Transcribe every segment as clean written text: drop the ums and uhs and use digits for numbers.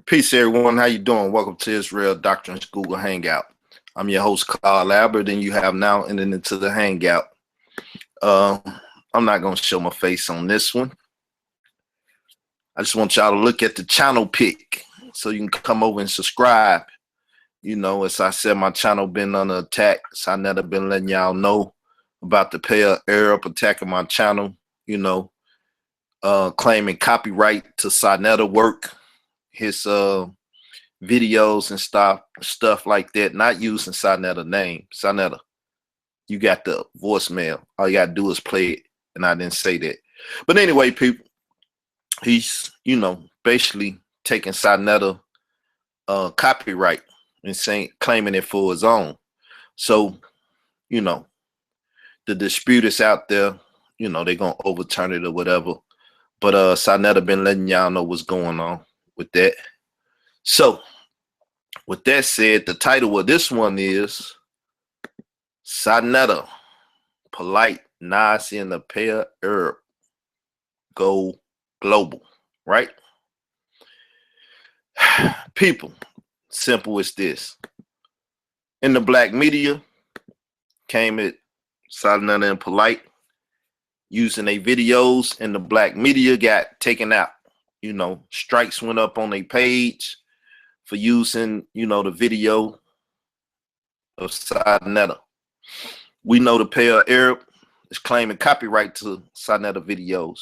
Peace, everyone. How you doing? Welcome to Israel Doctrine Google Hangout. I'm your host, Carl Albert, and you have now entered into the Hangout. Uh, I'm not going to show my face on this one. I just want y'all to look at the channel pic so you can come over and subscribe. You know, as I said, my channel been under attack, so I never been letting y'all know about the pair Arab attacking my channel, you know, claiming copyright to Sinetta work, his videos and stuff like that, not using Sinetta name. Sinetta, you got the voicemail. All you gotta do is play it, and I didn't say that. But anyway, people, he's, you know, basically taking Sinetta copyright and saying, claiming it for his own. So, you know, the dispute is out there. You know, they're gonna overturn it or whatever. But Sinetta been letting y'all know what's going on with that. So, with that said, the title of this one is Sinetta, Polight, Nasi, and the pair Arab go global, right? People, simple as this. In the black media, came at Sinetta and Polight using their videos, and the black media got taken out. You know, strikes went up on their page for using, you know, the video of Sinetta. We know the pair Arab is claiming copyright to Sinetta videos.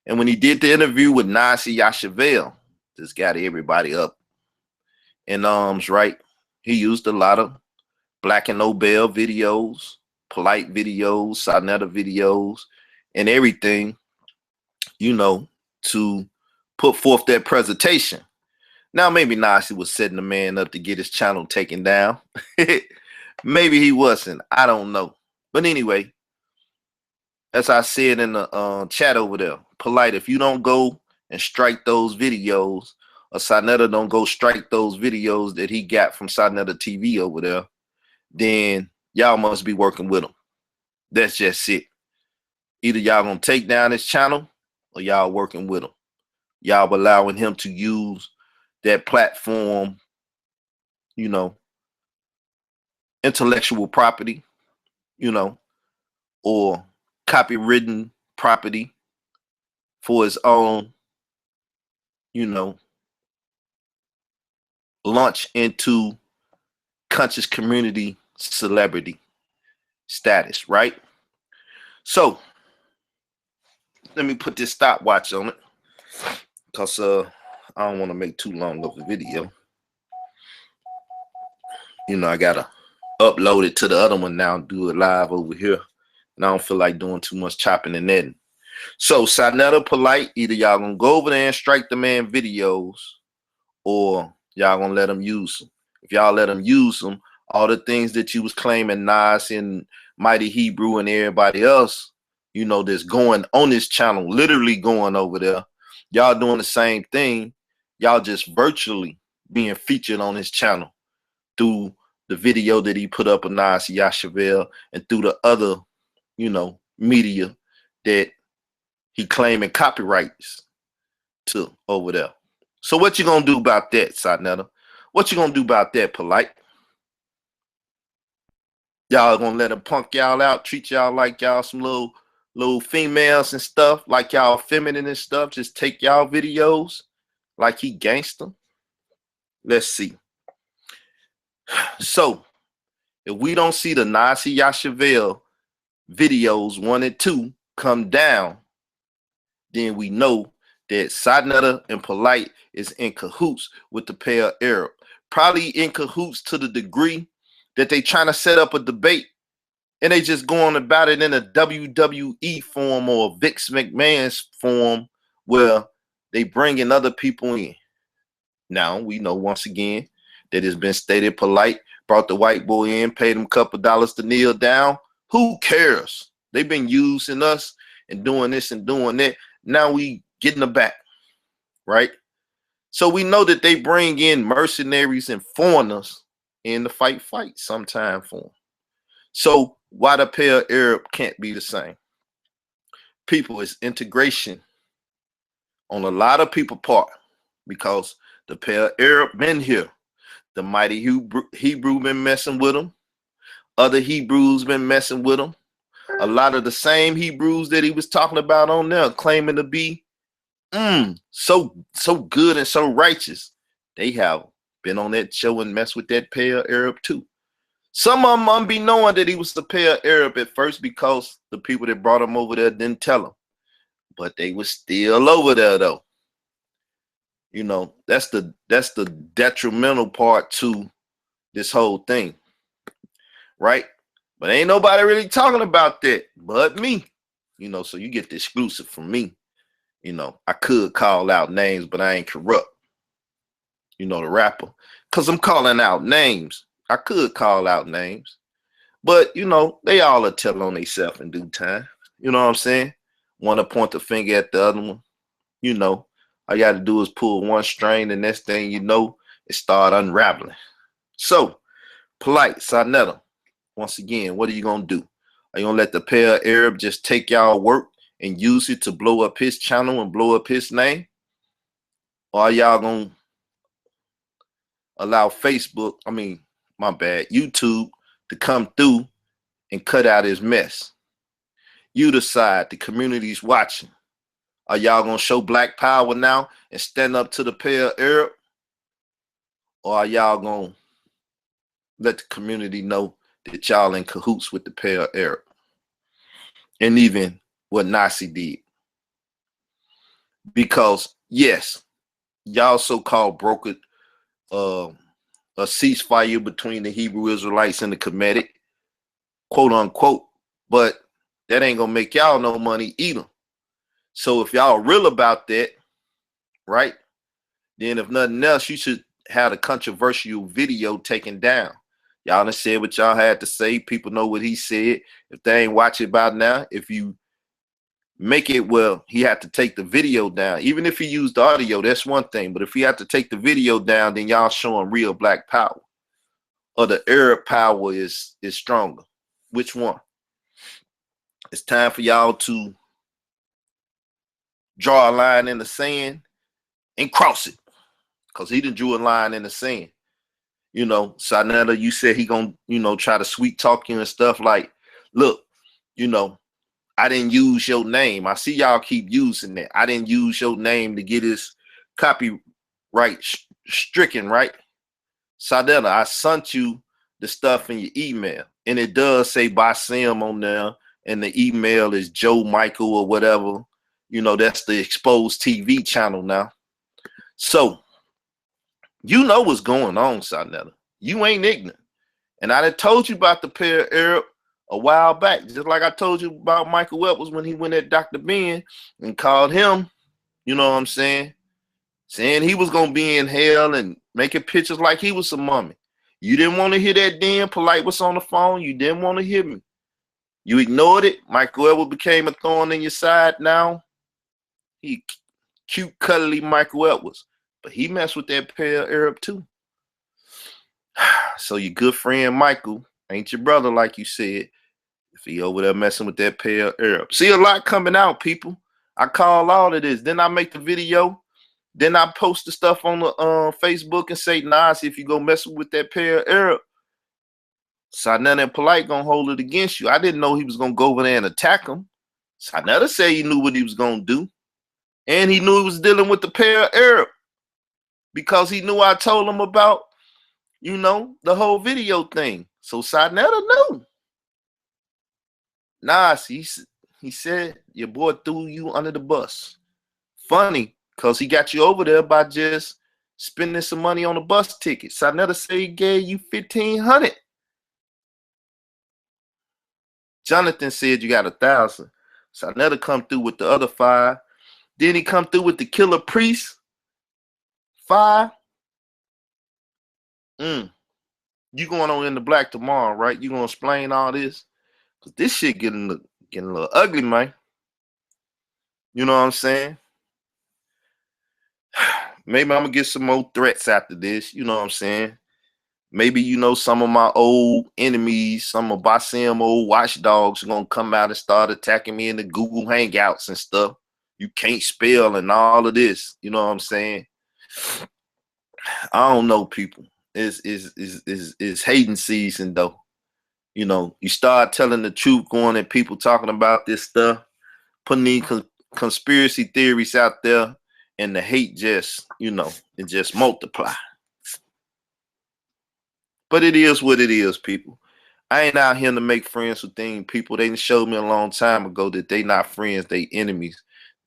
And when he did the interview with Nasi Yashavel, this got everybody up in arms, right? He used a lot of Black and Nobel videos, Polight videos, Sinetta videos, and everything, you know, to put forth that presentation. Now, maybe Nasi was setting the man up to get his channel taken down. Maybe he wasn't. I don't know. But anyway, as I said in the chat over there, Polight, if you don't go and strike those videos, or Sinetta don't go strike those videos that he got from Sinetta TV over there, then y'all must be working with him. That's just it. Either y'all gonna take down his channel or y'all working with him. Y'all allowing him to use that platform, you know, intellectual property, you know, or copywritten property for his own, you know, launch into conscious community celebrity status, right? So let me put this stopwatch on it, because I don't want to make too long of a video. You know, I gotta upload it to the other one now, do it live over here, and I don't feel like doing too much chopping and editing. So Sinetta, Polight, either y'all gonna go over there and strike the man videos, or y'all gonna let him use them. If y'all let him use them, all the things that you was claiming Nas and Mighty Hebrew and everybody else, you know, that's going on this channel, literally going over there, y'all doing the same thing. Y'all just virtually being featured on his channel through the video that he put up of Nasi Yashavel and through the other, you know, media that he claiming copyrights to over there. So what you gonna do about that, Sinetta? What you gonna do about that, Polight? Y'all gonna let him punk y'all out, treat y'all like y'all some little females and stuff, like y'all feminine and stuff, just take y'all videos like he gangster? Let's see. So if we don't see the Nasi Yashavel videos 1 and 2 come down, then we know that Sinetta and Polight is in cahoots with the pair Arab. Probably in cahoots to the degree that they trying to set up a debate, and they just going about it in a WWE form or Vince McMahon's form, where they bringing other people in. Now we know once again that it's been stated Polight brought the white boy in, paid him a couple dollars to kneel down. Who cares? They've been using us and doing this and doing that. Now we getting them back, right? So we know that they bring in mercenaries and foreigners in the fight sometime for them. So why the pair Arab can't be the same? People, it's integration on a lot of people's part. because the pair Arab been here. The mighty Hebrew been messing with them. Other Hebrews been messing with them. A lot of the same Hebrews that he was talking about on there, claiming to be so good and so righteous, they have been on that show and messed with that pair Arab too. Some of them be knowing that he was the pair Arab at first because the people that brought him over there didn't tell him. But they was still over there though. You know, that's the detrimental part to this whole thing. Right? But ain't nobody really talking about that but me. You know, so you get the exclusive from me. You know, I could call out names, but I ain't corrupt. You know, the rapper. Because I'm calling out names. I could call out names. But, you know, they all are tell on themselves in due time. You know what I'm saying? Want to point the finger at the other one. You know, all you got to do is pull one string, the next thing you know, it start unraveling. So, Polight, Sonetta, once again, what are you going to do? Are you going to let the pair Arab just take y'all work and use it to blow up his channel and blow up his name? Or are y'all going to allow YouTube to come through and cut out his mess? You decide. The community's watching. Are y'all going to show black power now and stand up to the pair Arab? Or are y'all going to let the community know that y'all in cahoots with the pair Arab? And even what Nasi did. Because, yes, y'all so-called brokered a ceasefire between the Hebrew Israelites and the Kemetic, quote unquote, but that ain't gonna make y'all no money either. So if y'all real about that, right, then if nothing else, you should have a controversial video taken down. Y'all done said what y'all had to say. People know what he said. If they ain't watch it by now, if you make it, well, he had to take the video down. Even if he used the audio, that's one thing. But if he had to take the video down, then y'all showing real black power. Or the Arab power is stronger. Which one? It's time for y'all to draw a line in the sand and cross it. Because he done drew a line in the sand. You know, Sonetta, you said he gonna, you know, try to sweet talk you and stuff like, look, you know, I didn't use your name. I see y'all keep using that. I didn't use your name to get his copyright stricken, right? Sonetta, I sent you the stuff in your email. And it does say by Sam on there. And the email is Joe Michael or whatever. You know, that's the Exposed TV channel now. So, you know what's going on, Sonetta. You ain't ignorant. And I done told you about the pair Arab a while back. Just like I told you about Michael Edwards when he went at Dr. Ben and called him, you know what I'm saying? Saying he was going to be in hell and making pictures like he was a mummy. You didn't want to hear that then. Polight was on the phone. You didn't want to hear me. You ignored it. Michael Edwards became a thorn in your side now. He cute, cuddly Michael Edwards. But he messed with that pair Arab too. So your good friend Michael ain't your brother, like you said, if he over there messing with that pair Arab. See a lot coming out, people. I call all of this. Then I make the video. Then I post the stuff on the Facebook and say, Nasi, if you go messing with that pair Arab, Sonetta and Polight gonna hold it against you. I didn't know he was gonna go over there and attack him. Sonetta said he knew what he was gonna do. And he knew he was dealing with the pair Arab. Because he knew I told him about, you know, the whole video thing. So Sonetta knew. Nasi, he said your boy threw you under the bus. Funny, because he got you over there by just spending some money on a bus ticket. Sonetta said he gave you $1,500. Jonathan said you got 1,000. Sonetta come through with the other 5. Then he come through with the killer priest 5. You going on In the Black tomorrow, right? You gonna explain all this? Cause this shit getting a little ugly, man. You know what I'm saying? Maybe I'm gonna get some more threats after this. You know what I'm saying? Maybe, you know, some of my old enemies, some of Basim old watchdogs are gonna come out and start attacking me in the Google Hangouts and stuff. You can't spell and all of this. You know what I'm saying? I don't know, people. It's hating season though. You know, you start telling the truth, going at people talking about this stuff, putting these conspiracy theories out there, and the hate just, you know, it just multiply. But it is what it is, people. I ain't out here to make friends with people. They showed me a long time ago that they not friends, they enemies,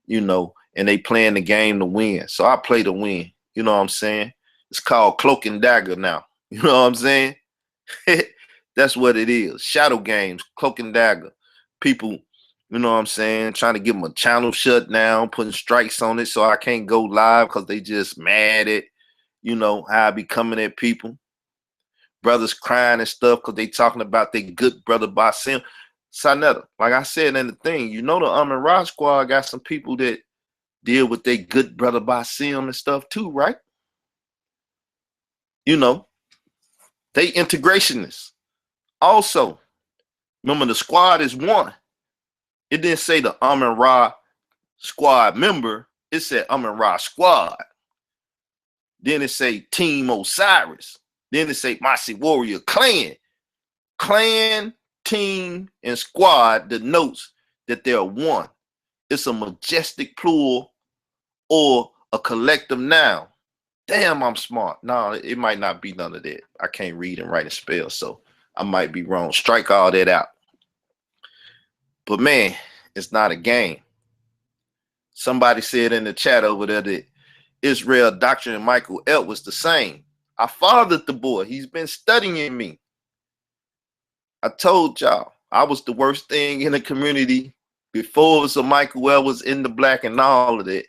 you know, and they playing the game to win. So I play to win. You know what I'm saying? It's called cloak and dagger now. You know what I'm saying? That's what it is. Shadow games, cloak and dagger. People, you know what I'm saying, trying to get my channel shut down, putting strikes on it so I can't go live because they just mad at, you know, how I be coming at people. Brothers crying and stuff because they talking about their good brother Basim. Sanetta, like I said in the thing, you know, the and Ra squad got some people that deal with their good brother Basim and stuff too, right? You know, they integrationists. Also, remember the squad is one. It didn't say the and Ra squad member. It said and Ra squad. Then it say Team Osiris. Then it say Nasi Warrior Clan. Clan, team, and squad denotes that they're one. It's a majestic plural or a collective noun. Damn, I'm smart. No, it might not be none of that. I can't read and write and spell, so I might be wrong. Strike all that out. But man, it's not a game. Somebody said in the chat over there that Israel Doctrine and Michael L was the same. I fathered the boy. He's been studying me. I told y'all I was the worst thing in the community before it was a Michael L was in the black and all of that.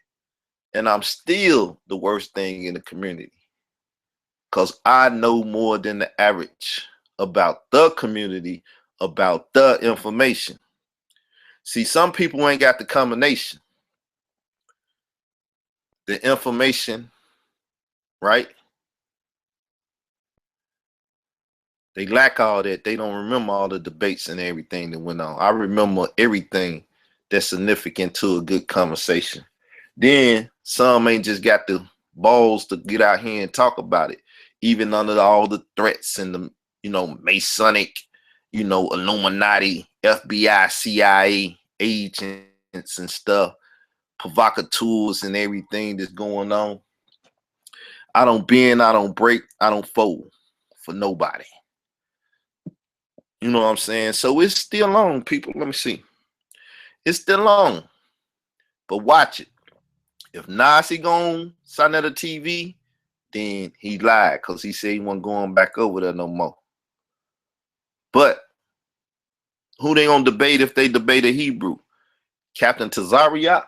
And I'm still the worst thing in the community because I know more than the average about the community, about the information. See, some people ain't got the combination. The information, right? They lack all that. They don't remember all the debates and everything that went on. I remember everything that's significant to a good conversation. Then some ain't just got the balls to get out here and talk about it, even under all the threats and the, you know, Masonic, you know, Illuminati, FBI, CIA agents and stuff, provocateurs and everything that's going on. I don't bend, I don't break, I don't fold for nobody. You know what I'm saying? So it's still on, people. Let me see. It's still on. But watch it. If Nasi gone sign at the TV, then he lied because he said he wasn't going back over there no more. But who they gonna debate if they debate a Hebrew? Captain Tazariot?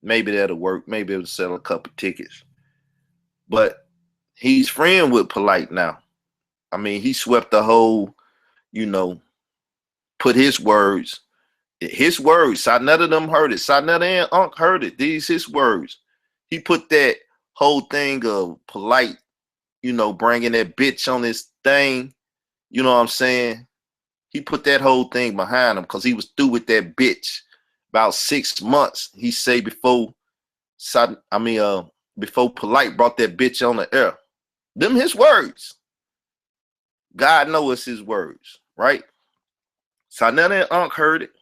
Maybe that'll work. Maybe it'll sell a couple tickets. But he's friend with Polight now. I mean, he swept the whole, you know, put his words. None of them heard it. None and Unc heard it. These his words. He put that whole thing of Polight, you know, bringing that bitch on this thing. You know what I'm saying? He put that whole thing behind him because he was through with that bitch about 6 months. He say before Polight brought that bitch on the air. Them his words. God knows it's his words, right? None and Unc heard it.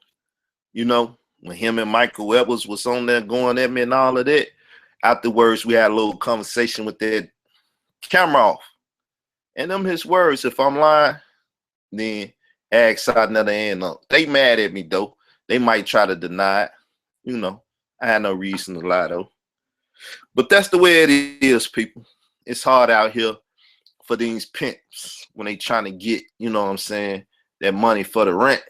You know, when him and Michael Edwards was on there going at me and all of that. Afterwards, we had a little conversation with that camera off. And them his words. If I'm lying, then ask another end up. They mad at me though. They might try to deny it. You know, I had no reason to lie though. But that's the way it is, people. It's hard out here for these pimps when they trying to get, you know what I'm saying, that money for the rent.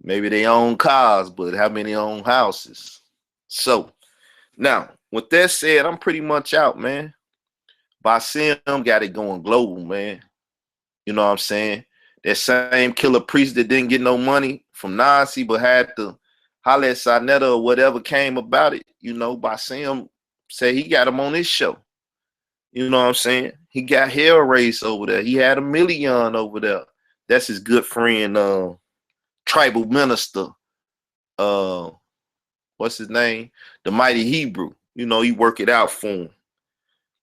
Maybe they own cars, but how many own houses? So now, with that said, I'm pretty much out, man. Basim got it going global, man. You know what I'm saying? That same killer priest that didn't get no money from Nasi, but had to holler at Sarnetta or whatever came about it. You know, Basim said he got him on his show. You know what I'm saying? He got Hell Race over there. He had a million over there. That's his good friend, tribal minister, what's his name? The Mighty Hebrew. You know, he work it out for him.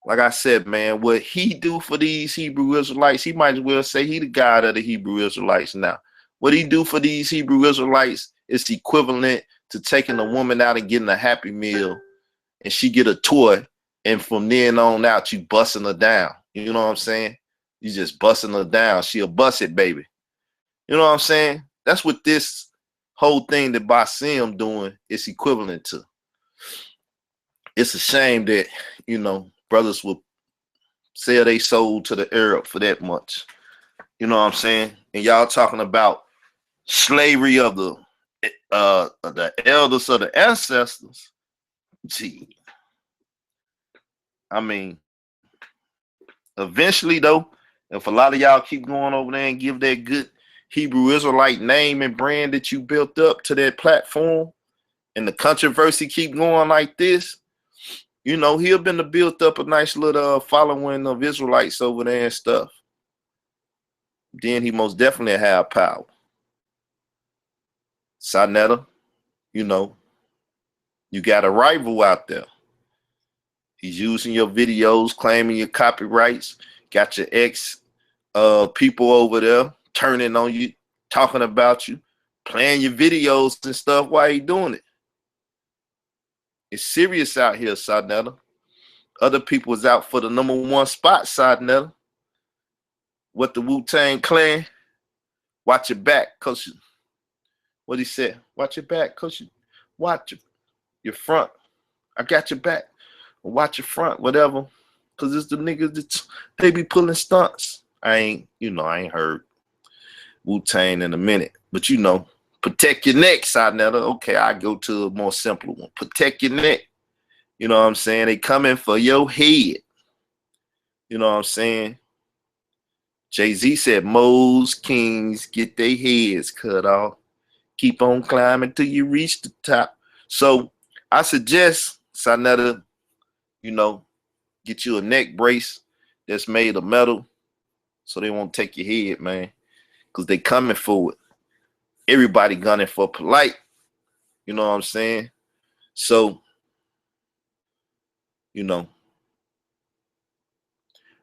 Like I said, man, what he do for these Hebrew Israelites, he might as well say he the God of the Hebrew Israelites now. What he do for these Hebrew Israelites is equivalent to taking a woman out and getting a Happy Meal, and she get a toy, and from then on out, you busting her down. You know what I'm saying? You just busting her down. She a bust it, baby. You know what I'm saying? That's what this whole thing that Basim doing is equivalent to. It's a shame that, you know, brothers will sell their soul to the Arab for that much. You know what I'm saying? And y'all talking about slavery of the elders of the ancestors. Gee, I mean, eventually though, if a lot of y'all keep going over there and give that good Hebrew Israelite name and brand that you built up to that platform, and the controversy keep going like this, you know, he'll been to build up a nice little following of Israelites over there and stuff. Then he most definitely have power. Sonetta, you know, you got a rival out there. He's using your videos, claiming your copyrights, got your ex people over there turning on you, talking about you, playing your videos and stuff while he doing it. It's serious out here, Sonetta. Other people is out for the #1 spot, Sonetta. What the Wu-Tang Clan? Watch your back, cause what he said. Watch your back, cause watch your front. I got your back. Watch your front, whatever. Cause it's the niggas that they be pulling stunts. I ain't heard Wu-Tang in a minute, but you know, protect your neck, Sonetta. Okay, I go to a more simple one. Protect your neck. You know what I'm saying? They coming for your head. You know what I'm saying? Jay-Z said, most kings get their heads cut off. Keep on climbing till you reach the top. So I suggest, Sonetta, you know, get you a neck brace that's made of metal so they won't take your head, man, because they coming for it. Everybody gunning for Polight. You know what I'm saying? So, you know,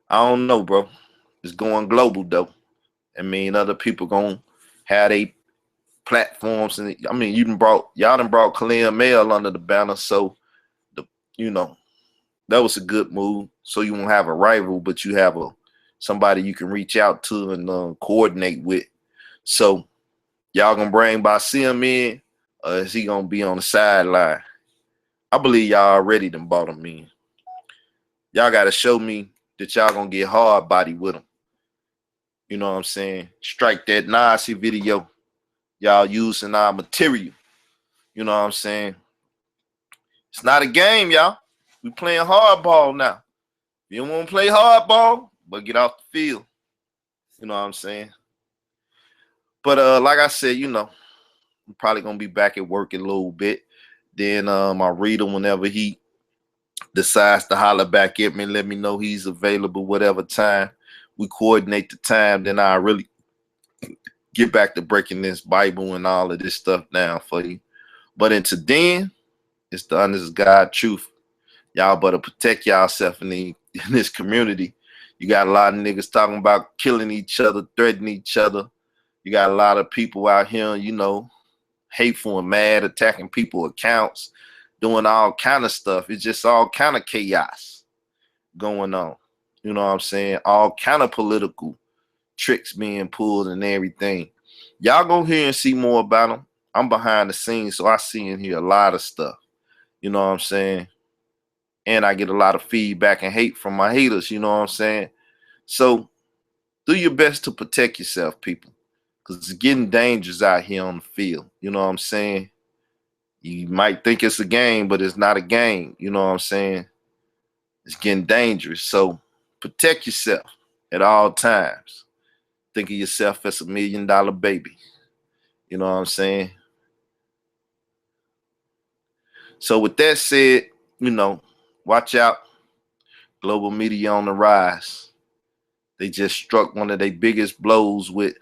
I don't know, bro. It's going global, though. I mean, other people gonna have they platforms, and I mean, y'all done brought Khalil Mail under the banner, so you know, that was a good move. So you won't have a rival, but you have somebody you can reach out to and coordinate with. So y'all gonna bring Basim in, or is he gonna be on the sideline? I believe y'all already done bought him in. Y'all gotta show me that y'all gonna get hard body with him. You know what I'm saying? Strike that Nasi video. Y'all using our material. You know what I'm saying? It's not a game, y'all. We playing hardball now. You don't want to play hardball, but get off the field. You know what I'm saying? But like I said, you know, I'm probably gonna be back at work in a little bit. Then I'll read him whenever he decides to holler back at me and let me know he's available, whatever time. We coordinate the time, then I really get back to breaking this Bible and all of this stuff down for you. But until then, it's the honest God truth. Y'all better protect yourself in this community. You got a lot of niggas talking about killing each other, threatening each other. You got a lot of people out here, you know, hateful and mad, attacking people accounts, doing all kind of stuff. It's just all kind of chaos going on. You know what I'm saying? All kind of political tricks being pulled and everything. Y'all go here and see more about them. I'm behind the scenes, so I see and hear a lot of stuff. You know what I'm saying? And I get a lot of feedback and hate from my haters. You know what I'm saying? So do your best to protect yourself, people, because it's getting dangerous out here on the field. You know what I'm saying? You might think it's a game, but it's not a game. You know what I'm saying? It's getting dangerous. So protect yourself at all times. Think of yourself as $1 million baby. You know what I'm saying? So with that said, you know, watch out. Global media on the rise. They just struck one of their biggest blows with,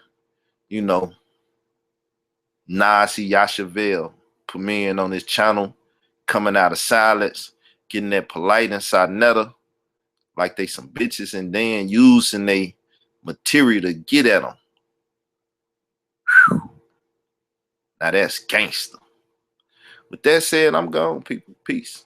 you know, Nasi Yashaville premiering on his channel coming out of silence, getting that Polight inside Netta like they some bitches, and then using they material to get at them. Now that's gangster. With that said, I'm gone, people. Peace.